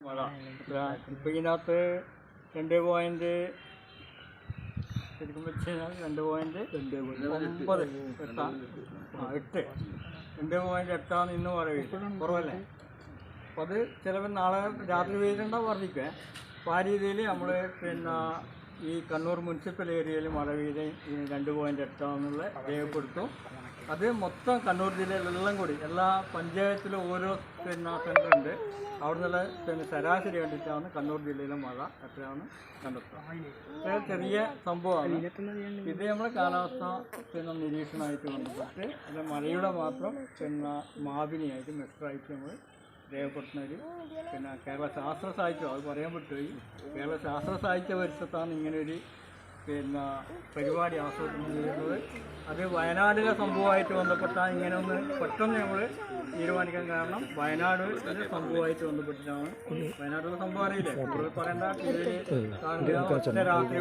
മഴ ഇപ്പം ഇതിനകത്ത് 2 ശരിക്കും വെച്ച് കഴിഞ്ഞാൽ 2.9 2.8 ഇന്ന് പറയും കുറവല്ലേ. അപ്പോൾ അത് ചിലപ്പോൾ നാളെ രാത്രി പെയ്തിട്ടുണ്ടാവും വർദ്ധിക്കുക. അപ്പോൾ ആ രീതിയിൽ നമ്മൾ ഈ കണ്ണൂർ മുനിസിപ്പൽ ഏരിയയിൽ മഴ പെയ്ത് 2.8 രേഖപ്പെടുത്തും. അത് മൊത്തം കണ്ണൂർ ജില്ലയിലെല്ലാം കൂടി എല്ലാ പഞ്ചായത്തിലും ഓരോ സെൻ്ററുണ്ട്. അവിടെ നിന്നുള്ള ശരാശരി കണ്ടിട്ടാണ് കണ്ണൂർ ജില്ലയിലെ മഴ എത്രയാണ് കണ്ടെത്തുക. ചെറിയ സംഭവമാണ് ഇത്. നമ്മളെ കാലാവസ്ഥ നിരീക്ഷണമായിട്ട് ബന്ധപ്പെട്ട് അത് മഴയുടെ മാത്രം മാപിനിയായിട്ട് മെസ്സറായിട്ട് നമ്മൾ രേഖപ്പെടുത്തുന്ന ഒരു കേരള ശാസ്ത്ര സാഹിത്യം അത് പറയാൻ പറ്റുകയും കേരള ശാസ്ത്ര സാഹിത്യ പരിഷത്താണ് ഇങ്ങനൊരു പരിപാടി ആസൂത്രണം ചെയ്യുന്നത്. അത് വയനാടിലെ സംഭവമായിട്ട് ബന്ധപ്പെട്ടാണ് ഇങ്ങനെ ഒന്ന് പെട്ടെന്ന് നമ്മൾ തീരുമാനിക്കാൻ കാരണം വയനാട് സംഭവമായിട്ട് ബന്ധപ്പെട്ടിട്ടാണ്. വയനാട്ടിലെ സംഭവം അറിയില്ലേ, പറയേണ്ട രാത്രി